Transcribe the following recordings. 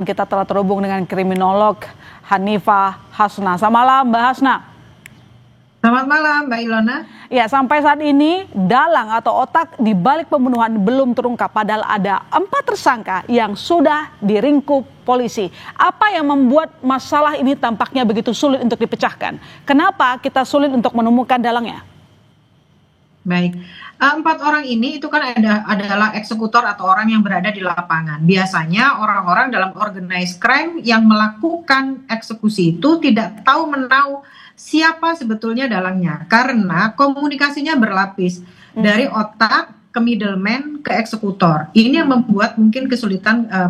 Kita telah terhubung dengan kriminolog Hanifah Hasna. Selamat malam, Mbak Hasna. Selamat malam, Mbak Ilona. Ya, sampai saat ini dalang atau otak di balik pembunuhan belum terungkap. Padahal ada 4 tersangka yang sudah diringkuk polisi. Apa yang membuat masalah ini tampaknya begitu sulit untuk dipecahkan? Kenapa kita sulit untuk menemukan dalangnya? Baik, 4 orang ini itu kan adalah eksekutor atau orang yang berada di lapangan. Biasanya orang-orang dalam organized crime yang melakukan eksekusi itu tidak tahu menahu siapa sebetulnya dalangnya, karena komunikasinya berlapis dari otak ke middleman ke eksekutor. Ini yang membuat mungkin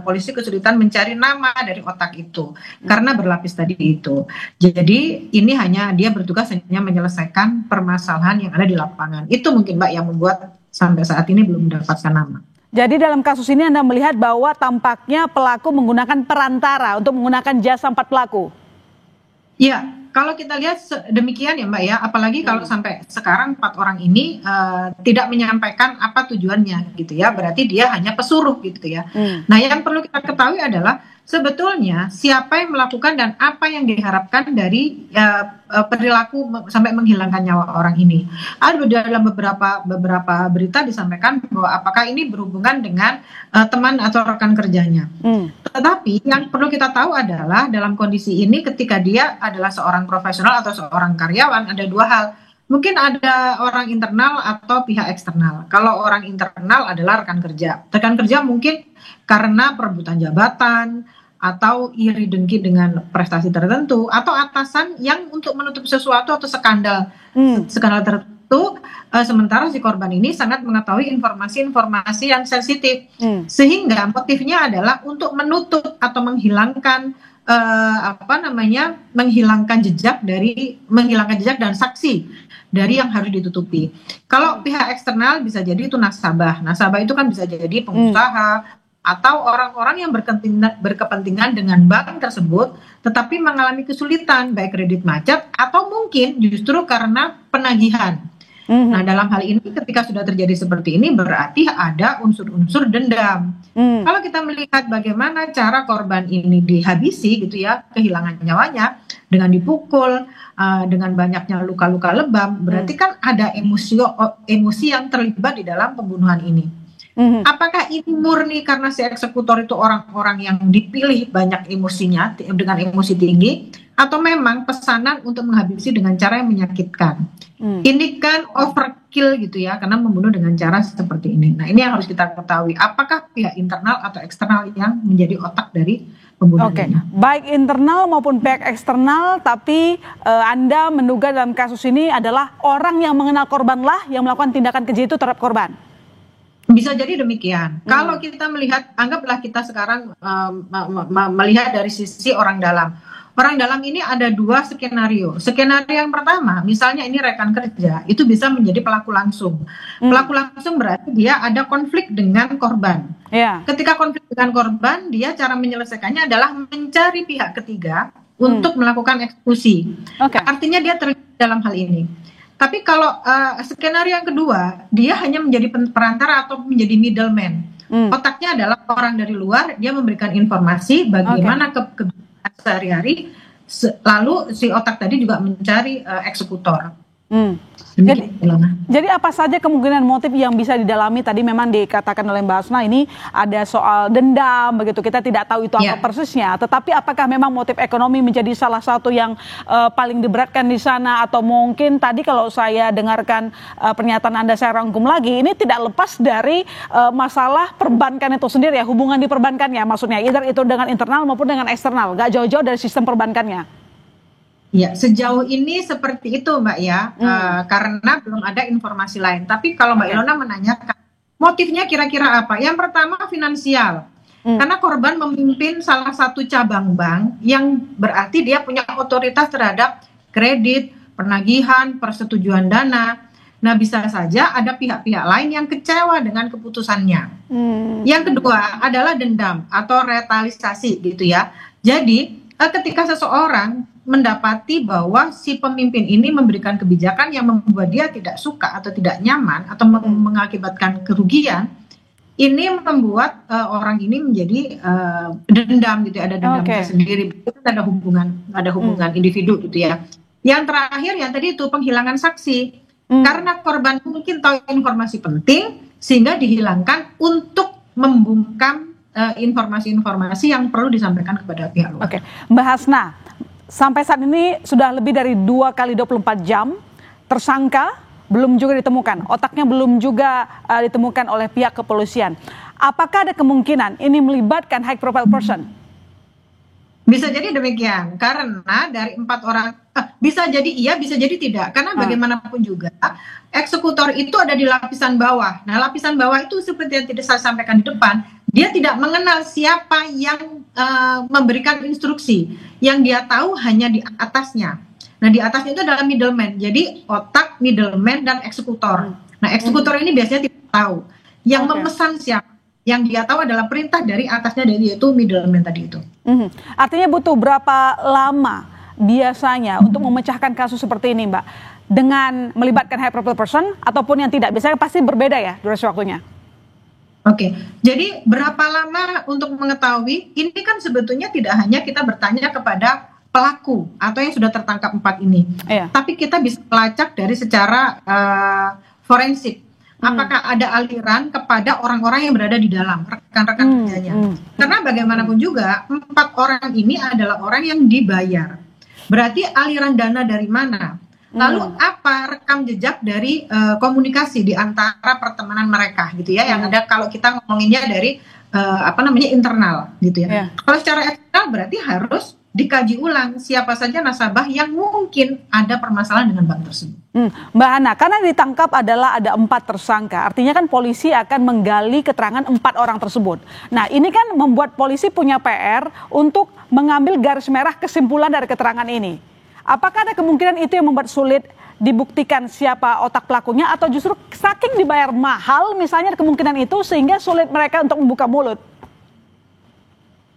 polisi kesulitan mencari nama dari otak itu karena berlapis tadi itu. Jadi ini dia bertugas hanya menyelesaikan permasalahan yang ada di lapangan. Itu mungkin Mbak yang membuat sampai saat ini belum mendapatkan nama. Jadi dalam kasus ini Anda melihat bahwa tampaknya pelaku menggunakan perantara untuk menggunakan jasa 4 pelaku. Iya. Kalau kita lihat demikian ya Mbak ya, apalagi kalau sampai sekarang 4 orang ini tidak menyampaikan apa tujuannya gitu ya, berarti dia hanya pesuruh gitu ya. Nah yang perlu kita ketahui adalah sebetulnya siapa yang melakukan dan apa yang diharapkan dari perilaku sampai menghilangkan nyawa orang ini. Ada dalam beberapa berita disampaikan bahwa apakah ini berhubungan dengan teman atau rekan kerjanya. Tetapi yang perlu kita tahu adalah dalam kondisi ini ketika dia adalah seorang profesional atau seorang karyawan, ada 2 hal. Mungkin ada orang internal atau pihak eksternal. Kalau orang internal adalah rekan kerja. Rekan kerja mungkin karena perebutan jabatan atau iri dengki dengan prestasi tertentu, atau atasan yang untuk menutup sesuatu atau skandal tertentu, sementara si korban ini sangat mengetahui informasi-informasi yang sensitif, sehingga motifnya adalah untuk menutup atau menghilangkan menghilangkan jejak dan saksi dari yang harus ditutupi. Kalau pihak eksternal bisa jadi itu nasabah itu kan bisa jadi pengusaha atau orang-orang yang berkepentingan dengan bank tersebut, tetapi mengalami kesulitan baik kredit macet atau mungkin justru karena penagihan. Nah dalam hal ini ketika sudah terjadi seperti ini berarti ada unsur-unsur dendam. Kalau kita melihat bagaimana cara korban ini dihabisi gitu ya, kehilangan nyawanya dengan dipukul, dengan banyaknya luka-luka lebam, berarti kan ada emosi yang terlibat di dalam pembunuhan ini. Apakah ini murni karena si eksekutor itu orang-orang yang dipilih banyak emosinya dengan emosi tinggi, atau memang pesanan untuk menghabisi dengan cara yang menyakitkan? Ini kan overkill gitu ya, karena membunuh dengan cara seperti ini. Nah ini yang harus kita ketahui, apakah pihak internal atau eksternal yang menjadi otak dari pembunuhan ini? Baik internal maupun pihak eksternal, tapi Anda menduga dalam kasus ini adalah orang yang mengenal korbanlah yang melakukan tindakan keji itu terhadap korban. Bisa jadi demikian. Kalau kita melihat, anggaplah kita sekarang melihat dari sisi orang dalam. Orang dalam ini ada 2 skenario. Skenario yang pertama, misalnya ini rekan kerja, itu bisa menjadi pelaku langsung. Pelaku langsung berarti dia ada konflik dengan korban. Ketika konflik dengan korban, dia cara menyelesaikannya adalah mencari pihak ketiga untuk melakukan eksekusi. Artinya dia terlibat dalam hal ini. Tapi kalau skenario yang kedua, dia hanya menjadi perantara atau menjadi middleman. Otaknya adalah orang dari luar, dia memberikan informasi bagaimana kegiatan sehari-hari, lalu si otak tadi juga mencari eksekutor. Jadi apa saja kemungkinan motif yang bisa didalami? Tadi memang dikatakan oleh Mbak Hasna ini ada soal dendam begitu, kita tidak tahu itu apa persisnya, tetapi apakah memang motif ekonomi menjadi salah satu yang paling diberatkan di sana, atau mungkin tadi kalau saya dengarkan pernyataan Anda saya rangkum lagi, ini tidak lepas dari masalah perbankan itu sendiri ya, hubungan di perbankannya, maksudnya either itu dengan internal maupun dengan eksternal, gak jauh-jauh dari sistem perbankannya. Ya, sejauh ini seperti itu Mbak ya, karena belum ada informasi lain. Tapi kalau Mbak Ilona menanyakan motifnya kira-kira apa? Yang pertama finansial, karena korban memimpin salah satu cabang bank yang berarti dia punya otoritas terhadap kredit, penagihan, persetujuan dana. Nah bisa saja ada pihak-pihak lain yang kecewa dengan keputusannya. Yang kedua adalah dendam atau retalisasi gitu ya. Jadi ketika seseorang mendapati bahwa si pemimpin ini memberikan kebijakan yang membuat dia tidak suka atau tidak nyaman atau mengakibatkan kerugian, ini membuat orang ini menjadi dendam gitu ya, ada dendamnya sendiri. Itu ada hubungan individu gitu ya. Yang terakhir yang tadi itu penghilangan saksi. Karena korban mungkin tahu informasi penting sehingga dihilangkan untuk membungkam informasi-informasi yang perlu disampaikan kepada pihak luar. Oke, Mbak Hasna, sampai saat ini sudah lebih dari 2 kali 24 jam tersangka belum juga ditemukan, otaknya belum juga ditemukan oleh pihak kepolisian. Apakah ada kemungkinan ini melibatkan high profile person? Bisa jadi demikian, karena dari 4 orang, bisa jadi iya, bisa jadi tidak. Karena bagaimanapun juga, eksekutor itu ada di lapisan bawah. Nah, lapisan bawah itu seperti yang tidak saya sampaikan di depan, dia tidak mengenal siapa yang memberikan instruksi. Yang dia tahu hanya di atasnya. Nah, di atasnya itu adalah middleman. Jadi, otak, middleman, dan eksekutor. Nah, eksekutor ini biasanya tidak tahu. Yang memesan siapa. Yang dia tahu adalah perintah dari atasnya, yaitu middleman tadi itu. Artinya butuh berapa lama biasanya untuk memecahkan kasus seperti ini, Mbak? Dengan melibatkan high profile person ataupun yang tidak? Biasanya pasti berbeda ya durasi waktunya? Oke, jadi berapa lama untuk mengetahui? Ini kan sebetulnya tidak hanya kita bertanya kepada pelaku atau yang sudah tertangkap 4 ini. Tapi kita bisa melacak dari secara forensik. Apakah ada aliran kepada orang-orang yang berada di dalam, rekan-rekan kerjanya. Karena bagaimanapun juga 4 orang ini adalah orang yang dibayar. Berarti aliran dana dari mana? Lalu apa rekam jejak dari komunikasi di antara pertemanan mereka gitu ya, yang ada kalau kita ngomonginnya dari internal gitu ya. Kalau secara eksternal berarti harus dikaji ulang siapa saja nasabah yang mungkin ada permasalahan dengan bank tersebut. Mbak Hana, karena ditangkap adalah ada 4 tersangka, artinya kan polisi akan menggali keterangan 4 orang tersebut. Nah, ini kan membuat polisi punya PR untuk mengambil garis merah kesimpulan dari keterangan ini. Apakah ada kemungkinan itu yang membuat sulit dibuktikan siapa otak pelakunya, atau justru saking dibayar mahal misalnya kemungkinan itu sehingga sulit mereka untuk membuka mulut?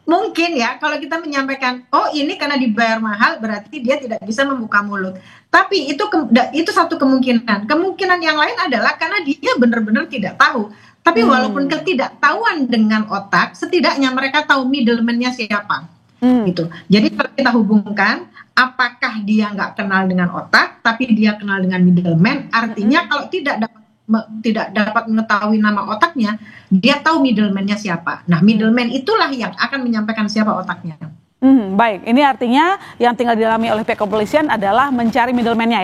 Mungkin ya, kalau kita menyampaikan, oh ini karena dibayar mahal, berarti dia tidak bisa membuka mulut. Tapi itu satu kemungkinan. Kemungkinan yang lain adalah karena dia benar-benar tidak tahu. Tapi walaupun ketidaktahuan dengan otak, setidaknya mereka tahu middleman-nya siapa. Gitu. Jadi kalau kita hubungkan, apakah dia nggak kenal dengan otak, tapi dia kenal dengan middleman, artinya kalau tidak dapat mengetahui nama otaknya, dia tahu middleman-nya siapa. Nah, middleman itulah yang akan menyampaikan siapa otaknya. Baik, ini artinya yang tinggal didalami oleh pihak kepolisian adalah mencari middleman-nya ya.